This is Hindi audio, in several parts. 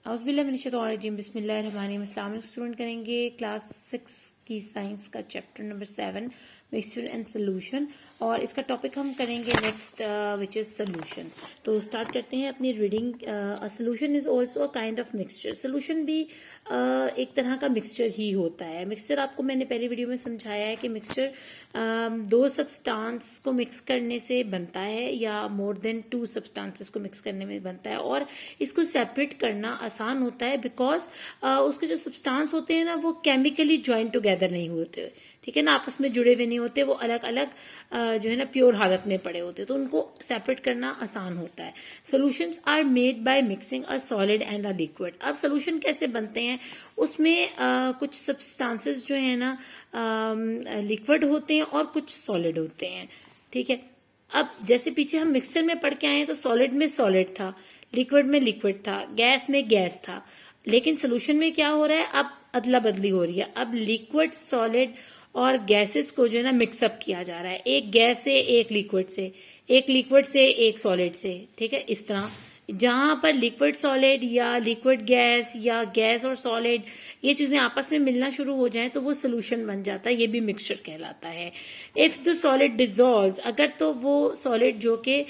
औज़ुबिल्लाहिमिनश्शैतानिर्रजीम बिस्मिल्लाहिर्रहमानिर्रहीम। अस्सलाम वालेकुम स्टूडेंट, करेंगे क्लास 6 की साइंस का chapter number 7 mixture and solution, और इसका टॉपिक हम करेंगे नेक्स्ट विच इज सोल्यूशन। तो स्टार्ट करते हैं अपनी reading. Solution is also a kind of mixture. Solution भी एक तरह का मिक्सचर ही होता है। मिक्सचर आपको मैंने पहली वीडियो में समझाया है कि मिक्सचर दो सब्सटेंस को मिक्स करने से बनता है या मोर देन 2 सब्सटेंसेस को मिक्स करने में बनता है, और इसको सेपरेट करना आसान होता है बिकॉज उसके जो सब्सटेंस होते हैं ना वो केमिकली ज्वाइन टुगेदर नहीं होते, ठीक है ना, आपस में जुड़े हुए नहीं होते, वो अलग अलग जो है ना प्योर हालत में पड़े होते हैं, तो उनको सेपरेट करना आसान होता है। Solutions are made by mixing a solid and a liquid. अब सॉल्यूशन कैसे बनते हैं, उसमें कुछ सब्सटेंसेस जो है ना लिक्विड होते हैं और कुछ सॉलिड होते हैं, ठीक है। अब जैसे पीछे हम मिक्सचर में पढ़ के आए हैं तो सॉलिड में सॉलिड था, लिक्विड में लिक्विड था, गैस में गैस था, लेकिन सोल्यूशन में क्या हो रहा है, अब अदला बदली हो रही है। अब लिक्विड, सॉलिड और गैसेस को जो है ना मिक्सअप किया जा रहा है, एक गैस से एक लिक्विड से, एक लिक्विड से एक सॉलिड से, ठीक है। इस तरह जहां पर लिक्विड सॉलिड या लिक्विड गैस या गैस और सॉलिड ये चीजें आपस में मिलना शुरू हो जाएं तो वो सोल्यूशन बन जाता है, ये भी मिक्सचर कहलाता है। इफ द सॉलिड डिजोल्व, अगर तो वो सॉलिड जो कि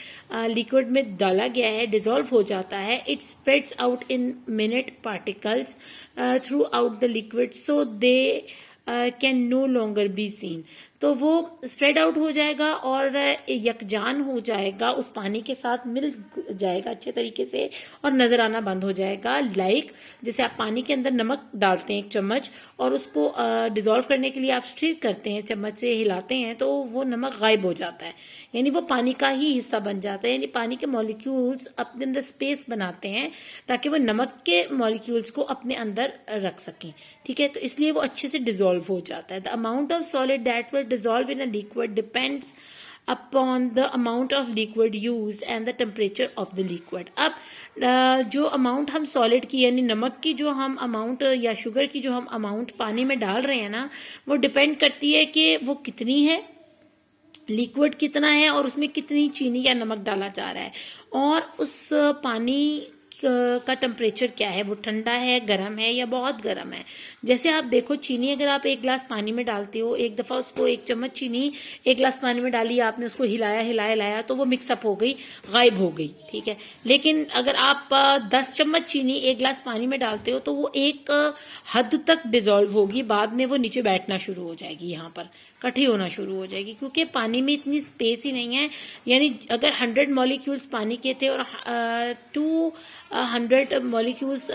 लिक्विड में डाला गया है डिजोल्व हो जाता है, it spreads out in minute particles throughout the liquid so they can no longer be seen. तो वो स्प्रेड आउट हो जाएगा और यकजान हो जाएगा, उस पानी के साथ मिल जाएगा अच्छे तरीके से और नजर आना बंद हो जाएगा। लाइक जैसे आप पानी के अंदर नमक डालते हैं 1 चम्मच और उसको डिजोल्व करने के लिए आप स्टिर करते हैं, चम्मच से हिलाते हैं तो वो नमक गायब हो जाता है, यानी वो पानी का ही हिस्सा बन जाता है। यानी पानी के मॉलिक्यूल्स अपने अंदर स्पेस बनाते हैं ताकि वो नमक के मॉलिक्यूल्स को अपने अंदर रख सकें, ठीक है। तो इसलिए वो अच्छे से डिजोल्व हो जाता है। The amount of solid that will dissolve in a liquid depends upon the amount of liquid used and the temperature of the liquid। अब जो अमाउंट हम सॉलिड की यानी नमक की जो हम अमाउंट या शुगर की जो हम अमाउंट पानी में डाल रहे हैं ना, वो डिपेंड करती है कि वो कितनी है, लिक्विड कितना है और उसमें कितनी चीनी या नमक डाला जा रहा है, और उस पानी का टेम्परेचर क्या है, वो ठंडा है, गर्म है या बहुत गर्म है। जैसे आप देखो चीनी अगर आप 1 गिलास पानी में डालते हो, एक दफा उसको 1 चम्मच चीनी 1 गिलास पानी में डाली, आपने उसको हिलाया हिलाया हिलाया तो वो मिक्सअप हो गई, गायब हो गई, ठीक है। लेकिन अगर आप 10 चम्मच चीनी 1 गिलास पानी में डालते हो तो वो एक हद तक डिजोल्व होगी, बाद में वो नीचे बैठना शुरू हो जाएगी, यहाँ पर इकट्ठी होना शुरू हो जाएगी, क्योंकि पानी में इतनी स्पेस ही नहीं है। यानी अगर 100 मॉलिक्यूल्स पानी के थे और 200 मॉलिक्यूल्स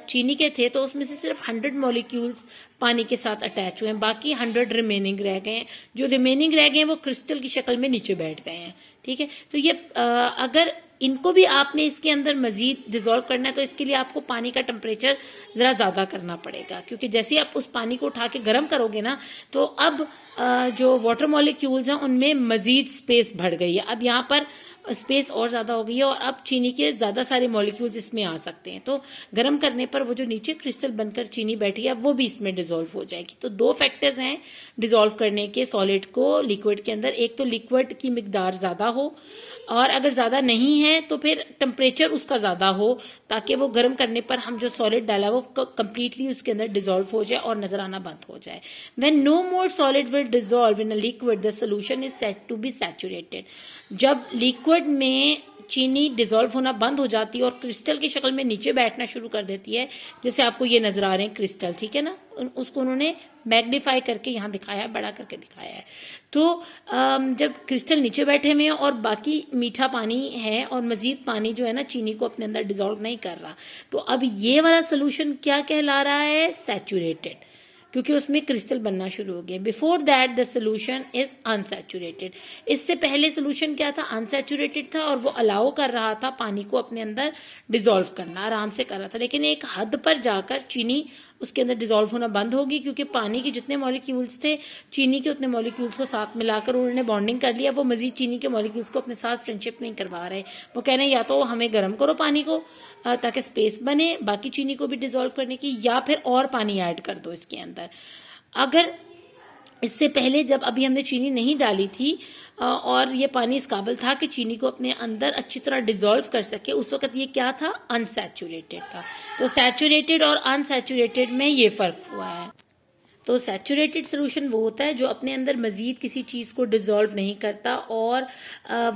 चीनी के थे तो उसमें से सिर्फ 100 मॉलिक्यूल्स पानी के साथ अटैच हुए हैं, बाकी 100 रिमेनिंग रह गए हैं। जो रिमेनिंग रह गए हैं वो क्रिस्टल की शक्ल में नीचे बैठ गए हैं, ठीक है। तो ये अगर इनको भी आपने इसके अंदर मजीद डिजोल्व करना है तो इसके लिए आपको पानी का टेम्परेचर जरा ज्यादा करना पड़ेगा, क्योंकि जैसे ही आप उस पानी को उठा के गर्म करोगे ना तो अब जो वाटर मॉलिक्यूल्स हैं उनमें मजीद स्पेस बढ़ गई है, अब यहाँ पर स्पेस और ज्यादा हो गई है और अब चीनी के ज्यादा सारे मॉलिक्यूल्स इसमें आ सकते हैं। तो गर्म करने पर वो जो नीचे क्रिस्टल बनकर चीनी बैठी है वो भी इसमें डिजोल्व हो जाएगी। तो 2 फैक्टर्स हैं डिजोल्व करने के सॉलिड को लिक्विड के अंदर, एक तो लिक्विड की मिकदार ज्यादा हो, और अगर ज्यादा नहीं है तो फिर टेम्परेचर उसका ज्यादा हो ताकि वो गर्म करने पर हम जो सॉलिड डाला वो कंप्लीटली उसके अंदर डिजोल्व हो जाए और नजर आना बंद हो जाए। When no more solid will dissolve in a liquid the solution is said to be saturated. जब लिक्विड में चीनी डिजोल्व होना बंद हो जाती है और क्रिस्टल की शक्ल में नीचे बैठना शुरू कर देती है, जैसे आपको ये नजर आ रहे हैं क्रिस्टल, ठीक है ना, उसको उन्होंने मैग्नीफाई करके यहाँ दिखाया है, बड़ा करके दिखाया है। तो जब क्रिस्टल नीचे बैठे हुए हैं और बाकी मीठा पानी है और मजीद पानी जो है ना चीनी को अपने अंदर डिजोल्व नहीं कर रहा, तो अब ये वाला सोल्यूशन क्या कहला रहा है, सैचुरेटेड, क्योंकि उसमें क्रिस्टल बनना शुरू हो गया। Before that the solution is unsaturated. इससे पहले सोल्यूशन क्या था, अनसैचुरेटेड था और वो अलाउ कर रहा था पानी को अपने अंदर डिजोल्व करना, आराम से कर रहा था। लेकिन एक हद पर जाकर चीनी उसके अंदर डिजोल्व होना बंद होगी, क्योंकि पानी के जितने मॉलिक्यूल्स थे चीनी के उतने मॉलिक्यूल्स को साथ मिलाकर उन्होंने बॉन्डिंग कर लिया। वो मजीद चीनी के मॉलिक्यूल्स को अपने साथ फ्रेंडशिप नहीं करवा रहे, वो कह रहे हैं या तो हमें गर्म करो पानी को ताकि स्पेस बने बाकी चीनी को भी डिजोल्व करने की, या फिर और पानी ऐड कर दो इसके अंदर। अगर इससे पहले जब अभी हमने चीनी नहीं डाली थी और ये पानी इस काबिल था कि चीनी को अपने अंदर अच्छी तरह डिजोल्व कर सके। उस वक्त ये क्या था, अनसैचुरेटेड था। तो सैचुरेटेड और अनसैचुरेटेड में ये फर्क हुआ है। तो सैचुरेटेड सोल्यूशन वो होता है जो अपने अंदर मजीद किसी चीज़ को डिजोल्व नहीं करता और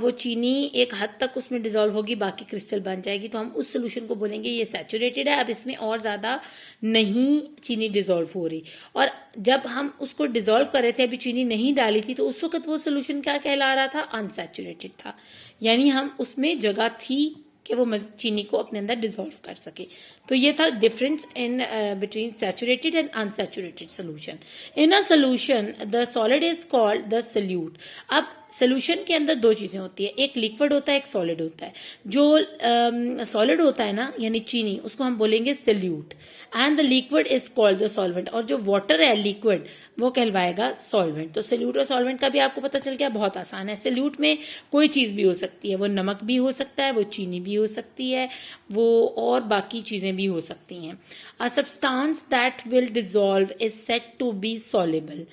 वो चीनी एक हद तक उसमें डिजोल्व होगी, बाकी क्रिस्टल बन जाएगी, तो हम उस सोल्यूशन को बोलेंगे ये सैचुरेटेड है। अब इसमें और ज़्यादा नहीं चीनी डिजोल्व हो रही, और जब हम उसको डिजोल्व कर रहे थे, अभी चीनी नहीं डाली थी, तो उस वक्त वो सोल्यूशन क्या कहला रहा था, अनसैचुरेटेड था। यानी हम उसमें जगह थी कि वो चीनी को अपने अंदर डिजोल्व कर सके। तो ये था difference in between saturated and unsaturated solution. In a solution the solid is called the solute. अब सोल्यूशन के अंदर दो चीजें होती है, एक लिक्विड होता है, एक सॉलिड होता है। जो सॉलिड होता है ना, यानी चीनी, उसको हम बोलेंगे solute, and the liquid is called the solvent. और जो वाटर है लिक्विड, वो कहलवाएगा सॉल्वेंट। तो सोल्यूट और सॉल्वेंट का भी आपको पता चल गया, बहुत आसान है। सोल्यूट में कोई चीज भी हो सकती है, वो नमक भी हो सकता है, वो चीनी भी हो सकती है, वो और बाकी चीजें भी हो सकती हैं। A substance that will dissolve is said to be soluble.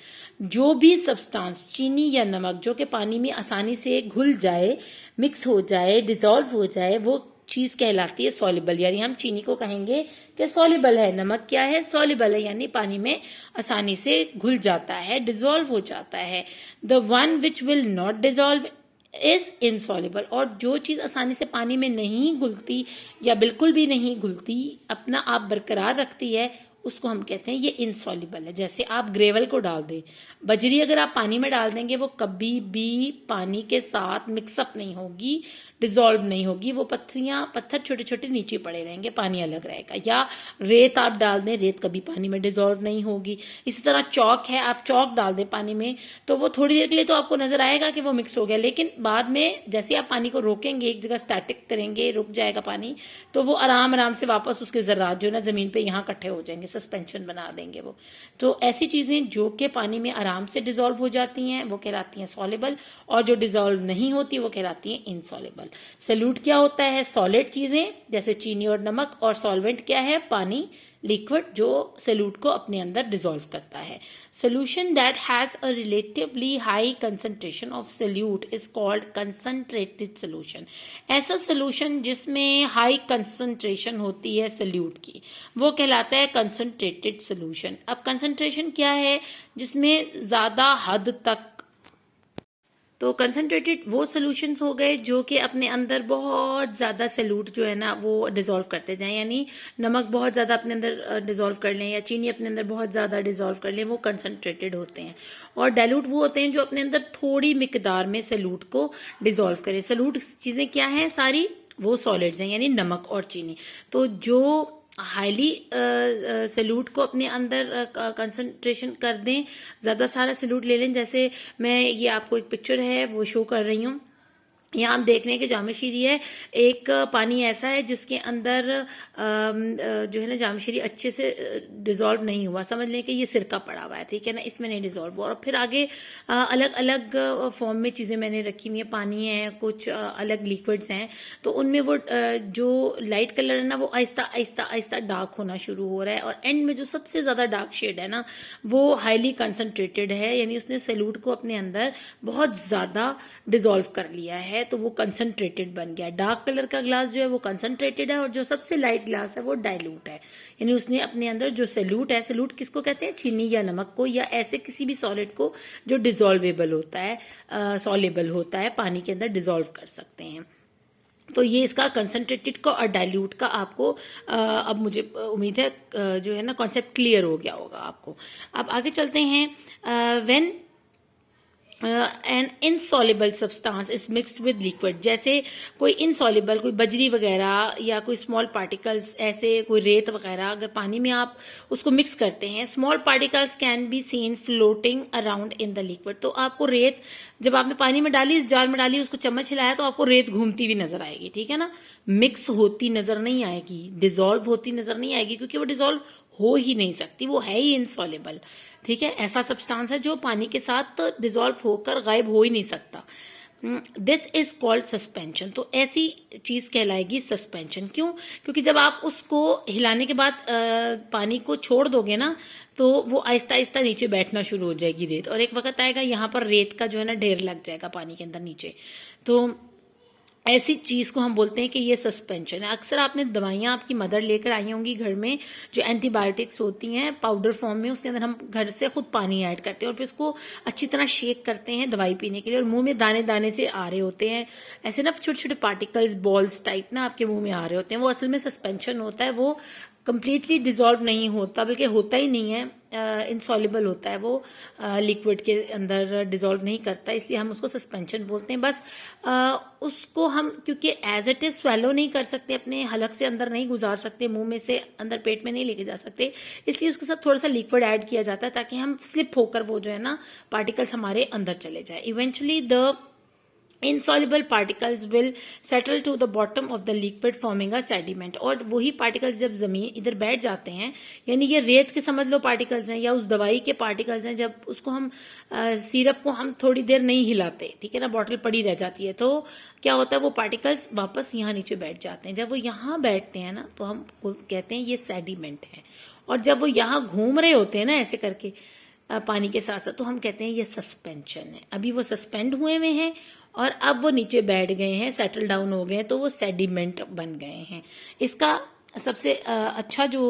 जो भी सब्सटेंस, चीनी या नमक, जो कि पानी में आसानी से घुल जाए, मिक्स हो जाए, डिसॉल्व हो जाए, वो चीज कहलाती है सॉल्युबल। यानी हम चीनी को कहेंगे कि सॉल्युबल है, नमक क्या है, सॉल्युबल है, यानी पानी में आसानी से घुल जाता है, डिसॉल्व हो जाता है। The one which will not dissolve is insoluble. और जो चीज आसानी से पानी में नहीं घुलती या बिल्कुल भी नहीं घुलती, अपना आप बरकरार रखती है, उसको हम कहते हैं ये इनसॉल्युबल है। जैसे आप ग्रेवल को डाल दें, बजरी अगर आप पानी में डाल देंगे, वो कभी भी पानी के साथ मिक्सअप नहीं होगी, डिसॉल्व नहीं होगी, वो पत्थर छोटे छोटे नीचे पड़े रहेंगे, पानी अलग रहेगा। या रेत आप डाल दें, रेत कभी पानी में डिसॉल्व नहीं होगी। इसी तरह चौक है, आप चौक डाल दें पानी में, तो वो थोड़ी देर के लिए तो आपको नजर आएगा कि वो मिक्स हो गया, लेकिन बाद में जैसे आप पानी को रोकेंगे, एक जगह स्टैटिक करेंगे, रुक जाएगा पानी, तो वो आराम आराम से वापस उसके जर्रात जो है ना जमीन पे यहाँ इकट्ठे हो जाएंगे, सस्पेंशन बना देंगे वो। तो ऐसी चीजें जो कि पानी में आराम से डिसॉल्व हो जाती हैं, वो कहलाती हैं सॉल्युबल, और जो डिसॉल्व नहीं होती वो कहलाती हैं इनसॉल्युबल। सोल्यूट क्या होता है, सॉलिड चीजें जैसे चीनी और नमक, और सॉल्वेंट क्या है, पानी, लिक्विड, जो सोल्यूट को अपने अंदर डिसॉल्व करता है। Solution that has a relatively high concentration of solute is called concentrated solution. ऐसा सोल्यूशन जिसमें हाई कंसंट्रेशन होती है सोल्यूट की, वो कहलाता है कंसंट्रेटेड सोल्यूशन। अब कंसंट्रेशन क्या है, जिसमें ज्यादा हद तक, तो कंसंट्रेटेड वो सॉल्यूशंस हो गए जो कि अपने अंदर बहुत ज्यादा सोल्यूट जो है ना वो डिसॉल्व करते जाएं। यानी नमक बहुत ज्यादा अपने अंदर डिसॉल्व कर लें, या चीनी अपने अंदर बहुत ज्यादा डिसॉल्व कर लें, वो कंसंट्रेटेड होते हैं। और डाइल्यूट वो होते हैं जो अपने अंदर थोड़ी मिकदार में सोल्यूट को डिसॉल्व करें। सोल्यूट चीजें क्या हैं, सारी वो सॉलिड्स हैं, यानी नमक और चीनी। तो जो हाईली सल्यूट को अपने अंदर कंसंट्रेशन कर दें, ज्यादा सारा सल्यूट ले लें। जैसे मैं ये आपको एक पिक्चर है वो शो कर रही हूँ, यहाँ हम देख रहे हैं कि जामशीरी है, एक पानी ऐसा है जिसके अंदर जो है ना जामशीरी अच्छे से डिसॉल्व नहीं हुआ, समझ लें कि ये सिरका पड़ा हुआ है, ठीक है ना, इसमें नहीं डिसॉल्व हुआ। और फिर आगे अलग अलग फॉर्म में चीजें मैंने रखी हुई है, पानी है, कुछ अलग लिक्विड्स हैं, तो उनमें वो जो लाइट कलर है ना वो आहिस्ता आहिस्ता आहिस्ता डार्क होना शुरू हो रहा है, और एंड में जो सबसे ज्यादा डार्क शेड है ना वो हाईली कंसंट्रेटेड है, यानी उसने सल्यूट को अपने अंदर बहुत ज्यादा डिसॉल्व कर लिया है, तो वो कंसंट्रेटेड बन गया। डार्क कलर का ग्लास जो है वो कंसंट्रेटेड है, और जो सबसे लाइट ग्लास है वो डाइल्यूट है, यानी उसने अपने अंदर जो सल्यूट है, सल्यूट किसको कहते हैं, चीनी या नमक को, या ऐसे किसी भी सॉलिड को जो डिसॉल्वेबल होता है, सॉल्युबल होता है, पानी के अंदर डिसॉल्व कर सकते हैं। तो ये इसका कंसंट्रेटेड का और डाइल्यूट का आपको अब मुझे उम्मीद है जो है ना कॉन्सेप्ट क्लियर हो गया होगा आपको। अब आगे चलते हैं। When an insoluble substance is mixed with liquid, जैसे कोई इनसॉल्युबल, कोई बजरी वगैरह या कोई स्मॉल पार्टिकल्स, ऐसे कोई रेत वगैरह अगर पानी में आप उसको मिक्स करते हैं, small particles can be seen floating around in the liquid. तो आपको रेत जब आपने पानी में डाली, इस जार में डाली, उसको चम्मच हिलाया, तो आपको रेत घूमती हुई नजर आएगी, ठीक है ना, मिक्स होती नजर नहीं आएगी, डिसॉल्व होती नजर नहीं आएगी, क्योंकि वो डिसॉल्व हो ही नहीं सकती, वो है ही इनसॉल्युबल, ठीक है। ऐसा सब्सटेंस है जो पानी के साथ डिसॉल्व होकर गायब हो ही नहीं सकता। This is called suspension. तो ऐसी चीज कहलाएगी सस्पेंशन। क्यों? क्योंकि जब आप उसको हिलाने के बाद पानी को छोड़ दोगे ना, तो वो आहिस्ता आहिस्ता नीचे बैठना शुरू हो जाएगी रेत, और एक वक्त आएगा यहाँ पर रेत का जो है ना ढेर लग जाएगा पानी के अंदर नीचे। तो ऐसी चीज को हम बोलते हैं कि ये सस्पेंशन है। अक्सर आपने दवाइयां आपकी मदर लेकर आई होंगी घर में, जो एंटीबायोटिक्स होती हैं पाउडर फॉर्म में, उसके अंदर हम घर से खुद पानी ऐड करते हैं और फिर उसको अच्छी तरह शेक करते हैं दवाई पीने के लिए, और मुंह में दाने दाने से आ रहे होते हैं ऐसे ना, छोटे छोटे पार्टिकल्स बॉल्स टाइप ना आपके मुंह में आ रहे होते हैं। वो असल में सस्पेंशन होता है, वो कंप्लीटली डिजोल्व नहीं होता, बल्कि होता ही नहीं है, इनसॉल्युबल होता है, वो लिक्विड के अंदर डिजोल्व नहीं करता, इसलिए हम उसको सस्पेंशन बोलते हैं। बस उसको हम क्योंकि एज इट इज स्वेलो नहीं कर सकते, अपने हलक से अंदर नहीं गुजार सकते, मुंह में से अंदर पेट में नहीं लेके जा सकते, इसलिए उसके साथ थोड़ा सा लिक्विड ऐड किया जाता है ताकि हम स्लिप होकर वो जो है ना पार्टिकल्स हमारे अंदर चले जाए। Eventually the insoluble particles will settle to the bottom of the liquid forming a sediment। और वही पार्टिकल्स जब जमीन इधर बैठ जाते हैं, यानी ये रेत के समझ लो पार्टिकल्स हैं या उस दवाई के पार्टिकल्स हैं, जब उसको हम सिरप को हम थोड़ी देर नहीं हिलाते, ठीक है ना, बॉटल पड़ी रह जाती है, तो क्या होता है वो पार्टिकल्स वापस यहाँ नीचे बैठ जाते हैं। जब वो यहाँ बैठते हैं ना तो हम कहते हैं ये सेडिमेंट है, और जब वो यहाँ घूम रहे होते हैं ना ऐसे करके पानी के साथ साथ, तो हम कहते हैं ये सस्पेंशन है। अभी वो सस्पेंड हुए हुए हैं और अब वो नीचे बैठ गए हैं, सेटल डाउन हो गए हैं, तो वो सेडिमेंट बन गए हैं। इसका सबसे अच्छा जो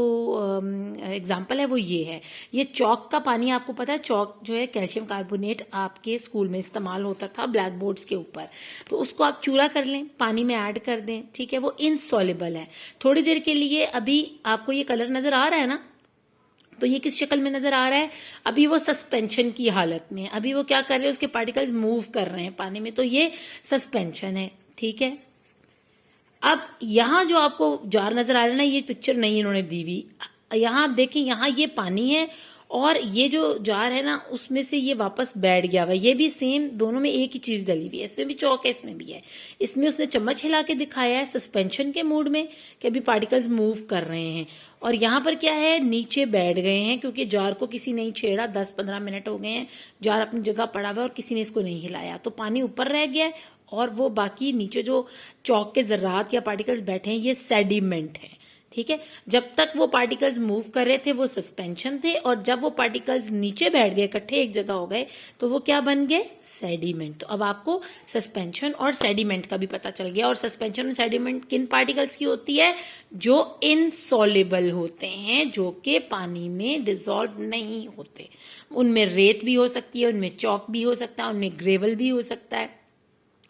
एग्जाम्पल है वो ये है, ये चौक का पानी। आपको पता है चौक जो है कैल्शियम कार्बोनेट आपके स्कूल में इस्तेमाल होता था ब्लैक बोर्ड्स के ऊपर, तो उसको आप चूरा कर लें, पानी में ऐड कर दें, ठीक है, वो इनसॉल्युबल है। थोड़ी देर के लिए अभी आपको ये कलर नजर आ रहा है ना, तो ये किस शक्ल में नजर आ रहा है? अभी वो सस्पेंशन की हालत में, अभी वो क्या कर रहे हैं, उसके पार्टिकल्स मूव कर रहे हैं पानी में, तो ये सस्पेंशन है, ठीक है। अब यहां जो आपको जार नजर आ रहा है ना, ये पिक्चर नहीं इन्होंने दी हुई, यहां आप देखें, यहां ये पानी है और ये जो जार है ना उसमें से ये वापस बैठ गया हुआ, ये भी सेम, दोनों में एक ही चीज डली हुई है, इसमें भी चौक है, इसमें भी है। इसमें उसने चम्मच हिला के दिखाया है सस्पेंशन के मूड में कि अभी पार्टिकल्स मूव कर रहे हैं, और यहाँ पर क्या है, नीचे बैठ गए हैं क्योंकि जार को किसी नहीं छेड़ा, 10-15 मिनट हो गए हैं, जार अपनी जगह पड़ा हुआ है और किसी ने इसको नहीं हिलाया, तो पानी ऊपर रह गया है और वो बाकी नीचे जो चौक के जर्रात या पार्टिकल्स बैठे हैं ये सेडिमेंट है, ठीक है। जब तक वो पार्टिकल्स मूव कर रहे थे वो सस्पेंशन थे, और जब वो पार्टिकल्स नीचे बैठ गए, इकट्ठे एक जगह हो गए, तो वो क्या बन गए, सेडिमेंट। तो अब आपको सस्पेंशन और सेडिमेंट का भी पता चल गया। और सस्पेंशन और सेडिमेंट किन पार्टिकल्स की होती है? जो इनसॉल्युबल होते हैं, जो कि पानी में डिसॉल्व नहीं होते। उनमें रेत भी हो सकती है, उनमें चौक भी हो सकता है, उनमें ग्रेवल भी हो सकता है,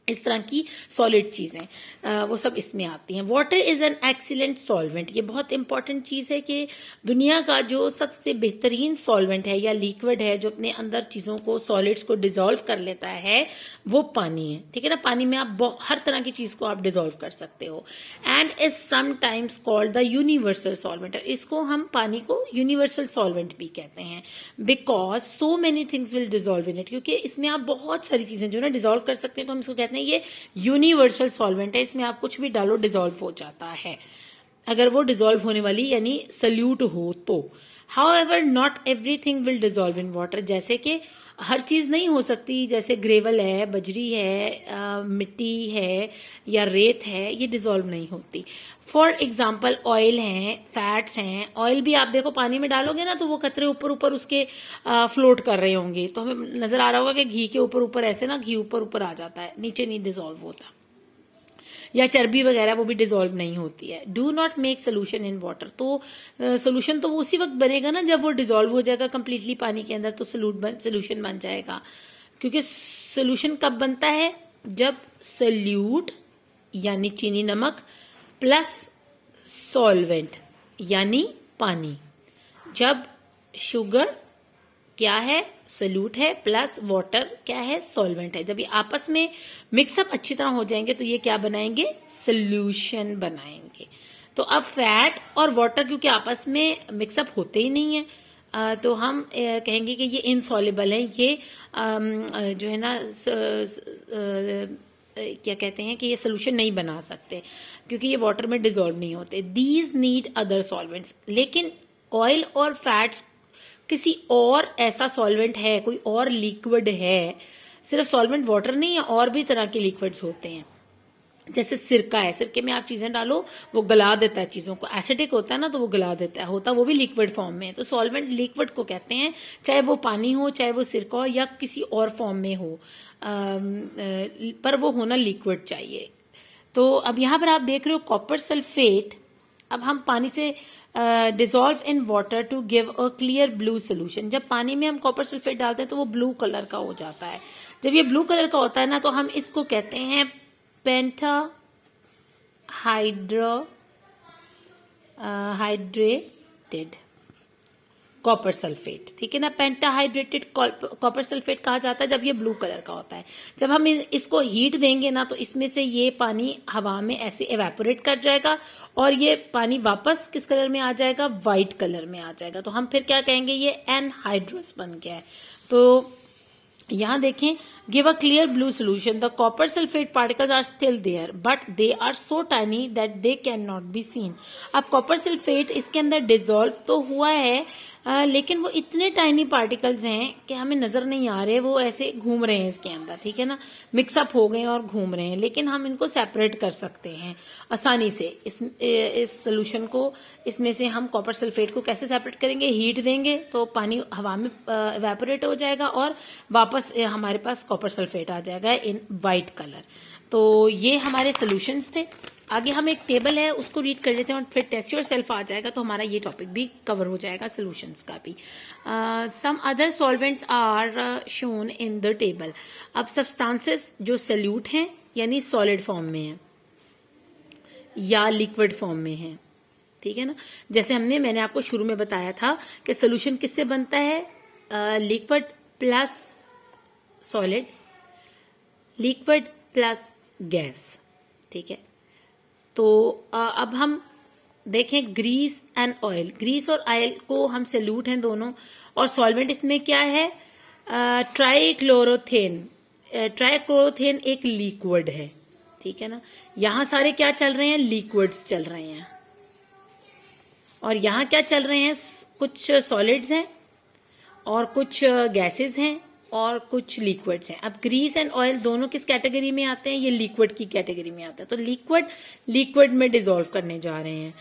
इस तरह की सॉलिड चीजें वो सब इसमें आती हैं। Water is an excellent solvent, ये बहुत इंपॉर्टेंट चीज है कि दुनिया का जो सबसे बेहतरीन सॉल्वेंट है या लिक्विड है जो अपने अंदर चीजों को, सॉलिड्स को डिसॉल्व कर लेता है, वो पानी है, ठीक है ना। पानी में आप हर तरह की चीज को आप डिसॉल्व कर सकते हो। And is sometimes called the universal solvent, इसको हम पानी को यूनिवर्सल सॉल्वेंट भी कहते हैं, because so many things will dissolve in it, क्योंकि इसमें आप बहुत सारी चीजें जो ना डिसॉल्व कर सकते हैं, तो हम इसको कहते हैं ये यूनिवर्सल सॉल्वेंट है। इसमें आप कुछ भी डालो डिसॉल्व हो जाता है, अगर वो डिसॉल्व होने वाली यानी सल्यूट हो तो। However not everything will dissolve in water, जैसे कि हर चीज नहीं हो सकती, जैसे ग्रेवल है, बजरी है, मिट्टी है या रेत है, ये डिसॉल्व नहीं होती। फॉर एग्जाम्पल ऑयल हैं, फैट्स हैं, ऑयल भी आप देखो पानी में डालोगे ना तो वो कतरे ऊपर ऊपर उसके फ्लोट कर रहे होंगे, तो हमें नजर आ रहा होगा कि घी के ऊपर ऊपर ऐसे ना घी ऊपर ऊपर आ जाता है, नीचे नहीं डिसॉल्व होता। या चर्बी वगैरह वो भी डिसॉल्व नहीं होती है। Do not make solution in water, तो सोल्यूशन तो उसी वक्त बनेगा ना जब वो डिसॉल्व हो जाएगा कंप्लीटली पानी के अंदर, तो सोल्यूशन बन जाएगा। क्योंकि सोल्यूशन कब बनता है? जब सोल्यूट यानी चीनी नमक प्लस सॉल्वेंट यानी पानी, जब शुगर क्या है, सोल्यूट है, प्लस वाटर क्या है, सॉल्वेंट है, जब ये आपस में मिक्सअप अच्छी तरह हो जाएंगे तो ये क्या बनाएंगे, सोल्यूशन बनाएंगे। तो अब फैट और वाटर क्योंकि आपस में मिक्सअप होते ही नहीं है, तो हम कहेंगे कि ये इनसॉल्युबल है, ये जो है ना क्या कहते हैं कि ये सोल्यूशन नहीं बना सकते क्योंकि ये वाटर में डिसॉल्व नहीं होते। दीज नीड अदर सॉल्वेंट्स, लेकिन ऑयल और फैट्स किसी और ऐसा सॉल्वेंट है, कोई और लिक्विड है सिर्फ सॉल्वेंट वाटर नहीं है, और भी तरह के लिक्विड्स होते हैं। जैसे सिरका है, सिरके में आप चीजें डालो वो गला देता है चीजों को, एसिडिक होता है ना तो वो गला देता है, होता वो भी लिक्विड फॉर्म में है। तो सॉल्वेंट लिक्विड को कहते हैं, चाहे वो पानी हो, चाहे वो सिरका हो, या किसी और फॉर्म में हो, पर वो होना लिक्विड चाहिए। तो अब यहाँ पर आप देख रहे हो कॉपर सल्फेट, अब हम पानी से dissolve in water to give a clear blue solution. जब पानी में हम कॉपर सल्फेट डालते हैं तो वो ब्लू कलर का हो जाता है। जब ये ब्लू कलर का होता है ना, तो हम इसको कहते हैं पेंटा हाइड्रेटेड कॉपर सल्फेट, ठीक है ना। पेंटाहाइड्रेटेड कॉपर सल्फेट कहा जाता है जब ये ब्लू कलर का होता है। जब हम इसको हीट देंगे ना, तो इसमें से ये पानी हवा में ऐसे एवेपोरेट कर जाएगा और ये पानी वापस किस कलर में आ जाएगा, व्हाइट कलर में आ जाएगा। तो हम फिर क्या कहेंगे, ये एनहाइड्रस बन गया है। तो यहां देखें, give a clear blue solution, the copper sulphate particles are still there but they are so tiny that they can not be seen. अब कॉपर सल्फेट इसके अंदर डिजोल्व तो हुआ है, लेकिन वो इतने टाइनी पार्टिकल्स हैं कि हमें नजर नहीं आ रहे, वो ऐसे घूम रहे हैं इसके अंदर, ठीक है ना, मिक्सअप हो गए और घूम रहे हैं। लेकिन हम इनको सेपरेट कर सकते हैं आसानी से। इस सोल्यूशन को, इसमें से हम कॉपर सल्फेट को कैसे सेपरेट करेंगे, हीट देंगे तो पानी हवा में इवेपोरेट हो जाएगा और वापस हमारे पास कॉपर सल्फेट आ जाएगा इन वाइट कलर। तो ये हमारे सोल्यूशंस थे। आगे हम एक टेबल है उसको रीड कर लेते हैं और फिर टेस्ट योरसेल्फ आ जाएगा, तो हमारा ये टॉपिक भी कवर हो जाएगा सोल्यूशंस का भी। Some other solvents are shown in the table. अब सब्सटेंसेस जो सोल्यूट हैं यानी सॉलिड फॉर्म में है या लिक्विड फॉर्म में है, ठीक है ना। जैसे मैंने आपको शुरू में बताया था कि सोल्यूशन किससे बनता है, liquid plus solid, liquid plus gas, ठीक है। तो अब हम देखें ग्रीस एंड ऑयल, ग्रीस और ऑयल को हम सल्यूट हैं दोनों, और सॉल्वेंट इसमें क्या है, ट्राइक्लोरोथेन। ट्राइक्लोरोथेन एक लिक्विड है, ठीक है ना। यहां सारे क्या चल रहे हैं, लिक्विड्स चल रहे हैं, और यहां क्या चल रहे हैं, कुछ सॉलिड्स हैं और कुछ गैसेस हैं और कुछ लिक्विड्स हैं। अब ग्रीस एंड ऑयल दोनों किस कैटेगरी में आते हैं, ये लिक्विड की कैटेगरी में आते हैं। तो लिक्विड में डिसॉल्व करने जा रहे हैं।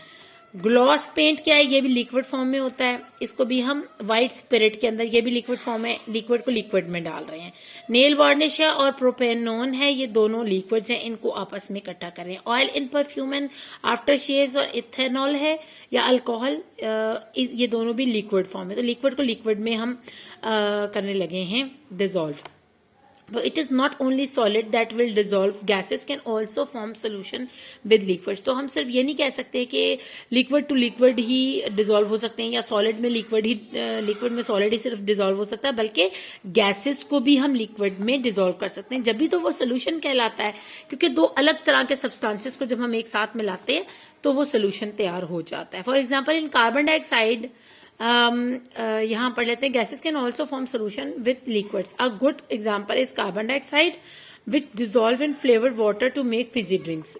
ग्लॉस पेंट क्या है, ये भी लिक्विड फॉर्म में होता है, इसको भी हम व्हाइट स्पिरिट के अंदर, ये भी लिक्विड फॉर्म है, लिक्विड को लिक्विड में डाल रहे हैं। नेल वार्निश है और प्रोपेनोन है, ये दोनों लिक्विड्स हैं, इनको आपस में इकट्ठा कर रहे हैं। Oil in perfume and after shaves और इथेनॉल है या अल्कोहल, ये दोनों भी लिक्विड फॉर्म है। तो लिक्विड को लिक्विड में हम करने लगे हैं dissolve. So it is not only solid that will dissolve, gases can also form solution with liquids। तो हम सिर्फ ये नहीं कह सकते कि लिक्विड टू लिक्विड ही डिसॉल्व हो सकते हैं या सॉलिड में लिक्विड में सॉलिड ही सिर्फ डिसॉल्व हो सकता है, बल्कि गैसेस को भी हम लिक्विड में डिसॉल्व कर सकते हैं, जब भी तो वो सोल्यूशन कहलाता है। क्योंकि दो अलग तरह के सब्सटेंसेस को जब हम एक साथ मिलाते हैं तो वो सोल्यूशन तैयार हो जाता है। For example in carbon dioxide, यहां पढ़ लेते हैं, gases can also form solution with liquids. A good example is carbon dioxide which dissolve in flavoured water to make fizzy drinks.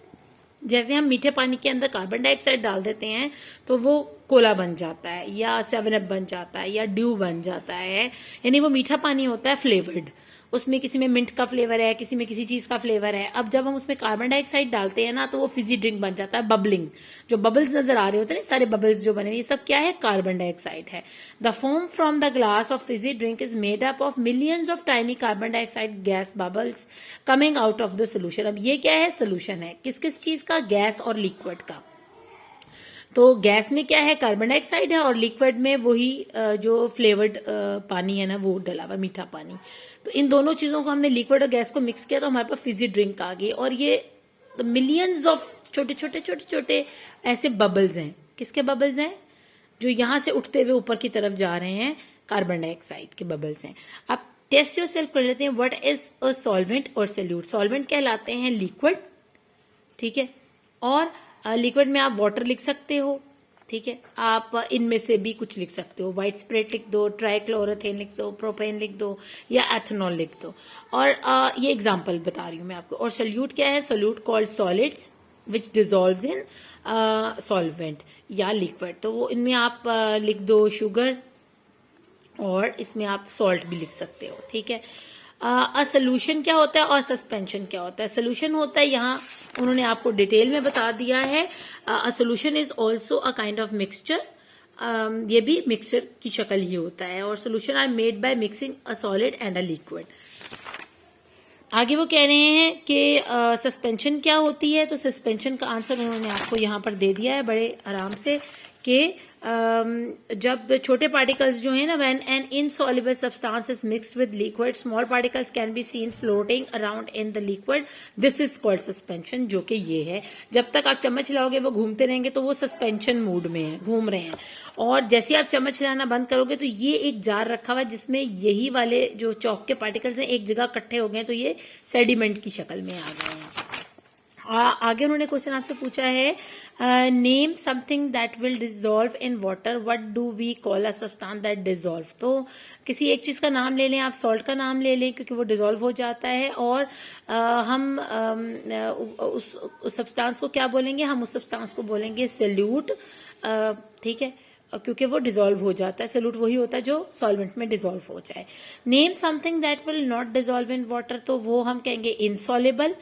जैसे हम मीठे पानी के अंदर कार्बन डाइऑक्साइड डाल देते हैं तो वो कोला बन जाता है या 7up बन जाता है या ड्यू बन जाता है, यानी वो मीठा पानी होता है फ्लेवर्ड, उसमें किसी में मिंट का फ्लेवर है, किसी में किसी चीज का फ्लेवर है। अब जब हम उसमें कार्बन डाइऑक्साइड डालते हैं ना, तो वो फिजी ड्रिंक बन जाता है, बबलिंग। जो बबल्स नजर आ रहे होते हैं, सारे बबल्स जो बने हुए, ये सब क्या है, कार्बन डाइऑक्साइड है। The foam from the glass of Fiji drink is made up of millions of tiny carbon dioxide gas bubbles coming out of the solution. अब ये क्या है, सोल्यूशन है किस किस चीज का, गैस और लिक्विड का। तो गैस में क्या है, कार्बन डाइऑक्साइड है, और लिक्विड में वही जो फ्लेवर्ड पानी है ना, वो डला हुआ मीठा पानी। तो इन दोनों चीजों को हमने, लिक्विड और गैस को मिक्स किया, तो हमारे पास फिजी ड्रिंक आ गई। और ये मिलियंस ऑफ छोटे छोटे ऐसे बबल्स हैं। किसके बबल्स हैं, जो यहां से उठते हुए ऊपर की तरफ जा रहे हैं, कार्बन डाइऑक्साइड के बबल्स हैं। अब टेस्ट योरसेल्फ कर लेते हैं, व्हाट इज अ सॉल्वेंट और सोल्यूट। सॉल्वेंट कहलाते हैं लिक्विड, ठीक है, और लिक्विड में आप वाटर लिख सकते हो, ठीक है, आप इनमें से भी कुछ लिख सकते हो, व्हाइट स्पिरिट लिख दो, ट्राइक्लोरोथेन लिख दो, प्रोपेन लिख दो या एथेनॉल लिख दो। और ये एग्जांपल बता रही हूं मैं आपको। और सोल्यूट क्या है, सोल्यूट कॉल्ड सॉलिड्स विच डिसॉल्व्स इन सॉल्वेंट या लिक्विड। तो वो इनमें आप लिख दो शुगर, और इसमें आप सॉल्ट भी लिख सकते हो, ठीक है। सोल्यूशन क्या होता है और सस्पेंशन क्या होता है। सोल्यूशन होता है, यहाँ उन्होंने आपको डिटेल में बता दिया है। A solution is also a kind of mixture, ये भी मिक्सचर की शक्ल ही होता है। और solution are made by mixing a solid and a liquid. आगे वो कह रहे हैं कि सस्पेंशन क्या होती है। तो सस्पेंशन का आंसर उन्होंने आपको यहाँ पर दे दिया है बड़े आराम से कि जब छोटे पार्टिकल्स जो है ना, when an insoluble substance is mixed with liquid, small particles can be seen floating around in the liquid, this is called suspension, जो कि ये है। जब तक आप चम्मच हिलाओगे वो घूमते रहेंगे, तो वो सस्पेंशन मूड में है, घूम रहे हैं। और जैसे आप चम्मच हिलाना बंद करोगे तो ये एक जार रखा हुआ है जिसमें यही वाले जो चौक के पार्टिकल्स हैं एक जगह इकट्ठे हो गए, तो ये सेडिमेंट की शक्ल में आ गए हैं। आगे उन्होंने क्वेश्चन आपसे पूछा है, name something that will dissolve in water, what do we call a substance that dissolve. तो किसी एक चीज का नाम ले लें, आप सॉल्ट का नाम ले लें क्योंकि वो डिजोल्व हो जाता है। और हम उस सब्सटेंस को क्या बोलेंगे, हम उस सब्सटेंस को बोलेंगे सॉल्यूट, ठीक है, क्योंकि वो डिजोल्व हो जाता है। सॉल्यूट वही होता है जो सॉल्वेंट में डिजोल्व हो जाए। Name something that will not dissolve in water, तो वो हम कहेंगे इनसॉल्युबल।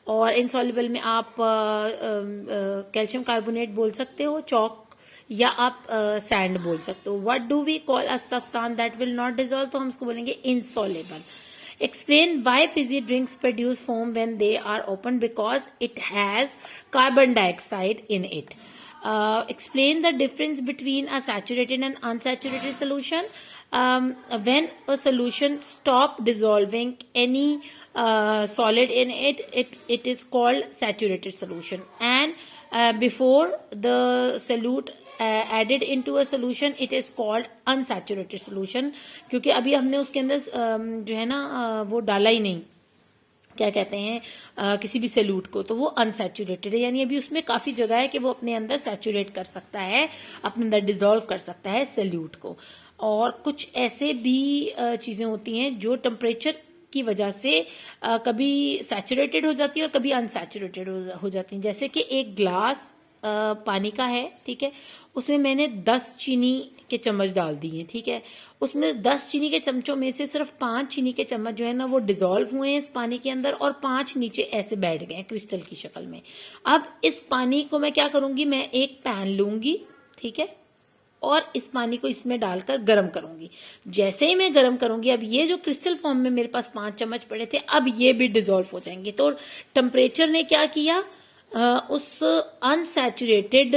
और इनसॉल्युबल में आप कैल्शियम कार्बोनेट बोल सकते हो, चौक, या आप सैंड बोल सकते हो। What do we call a substance that will not dissolve, तो हम उसको बोलेंगे insoluble. Explain why fizzy drinks produce foam when they are open, because it has carbon dioxide in it. Explain the difference between a saturated and unsaturated solution. When a solution stop dissolving any solid in it is called saturated solution. And before the solute added into a solution, it is called unsaturated solution. क्योंकि अभी हमने उसके अंदर जो है ना वो डाला ही नहीं, क्या कहते हैं किसी भी सैल्यूट को, तो वो अनसैचुरेटेड है। यानी अभी उसमें काफी जगह है कि वो अपने अंदर सैचुरेट कर सकता है, अपने अंदर डिजोल्व कर सकता है सैल्यूट को। और कुछ ऐसे भी चीजें होती हैं जो टेम्परेचर की वजह से कभी सैचुरेटेड हो जाती है और कभी अनसैचुरेटेड हो जाती है। जैसे कि एक ग्लास पानी का है, ठीक है, उसमें मैंने 10 चीनी के चम्मच डाल दिए, ठीक है। उसमें 10 चीनी के चमचों में से सिर्फ 5 चीनी के चम्मच जो है ना वो डिजोल्व हुए हैं इस पानी के अंदर, और 5 नीचे ऐसे बैठ गए क्रिस्टल की शक्ल में। अब इस पानी को मैं क्या करूंगी, मैं एक पैन लूंगी, ठीक है, और इस पानी को इसमें डालकर गर्म करूंगी। जैसे ही मैं गर्म करूंगी, अब ये जो क्रिस्टल फॉर्म में मेरे पास 5 चम्मच पड़े थे, अब ये भी डिजोल्व हो जाएंगे। तो टेम्परेचर ने क्या किया, उस अनसैचुरेटेड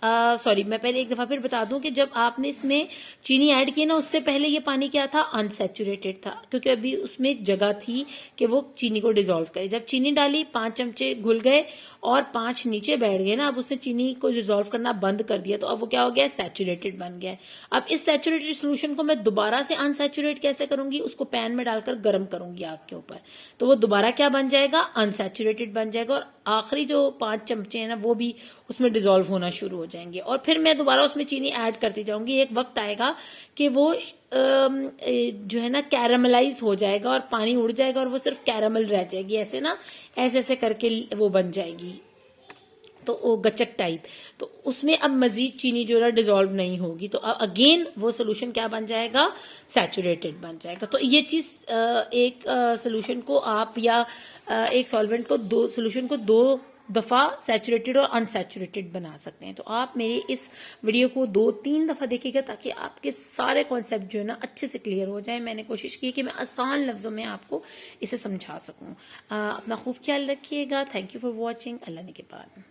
सॉरी, मैं पहले एक दफा फिर बता दूं कि जब आपने इसमें चीनी ऐड की ना, उससे पहले ये पानी क्या था, अनसैचुरेटेड था, क्योंकि अभी उसमें जगह थी कि वो चीनी को डिजोल्व करे। जब चीनी डाली, 5 चमचे घुल गए और 5 नीचे बैठ गए ना, अब उसने चीनी को डिजोल्व करना बंद कर दिया, तो अब वो क्या हो गया, सैचुरेटेड बन गया है। अब इस सैचुरेटेड सोल्यूशन को मैं दोबारा से अनसैचुरेट कैसे करूंगी, उसको पैन में डालकर गर्म करूंगी आग के ऊपर, तो वो दोबारा क्या बन जाएगा, अनसैचुरेटेड बन जाएगा। और आखिरी जो 5 चमचे हैं ना वो भी उसमें डिजोल्व होना शुरू हो जाएंगे। और फिर मैं दोबारा उसमें चीनी ऐड करती जाऊंगी। एक वक्त आएगा कि वो जो है ना कैरामलाइज हो जाएगा और पानी उड़ जाएगा और वो सिर्फ कैरामल रह जाएगी, ऐसे ना ऐसे ऐसे करके वो बन जाएगी, तो वो गचक टाइप। तो उसमें अब मजीद चीनी जो है डिजोल्व नहीं होगी, तो अब अगेन वो सोल्यूशन क्या बन जाएगा, सैचुरेटेड बन जाएगा। तो ये चीज एक सोल्यूशन को आप या एक सॉल्वेंट को दो सोल्यूशन को 2 दफा सैचुरेटेड और अनसैचुरेटेड बना सकते हैं। तो आप मेरी इस वीडियो को 2-3 दफा देखिएगा ताकि आपके सारे कॉन्सेप्ट जो है ना अच्छे से क्लियर हो जाए। मैंने कोशिश की कि मैं आसान लफ्जों में आपको इसे समझा सकूं। अपना खूब ख्याल रखिएगा। Thank you for watching. Allah ने के बाद।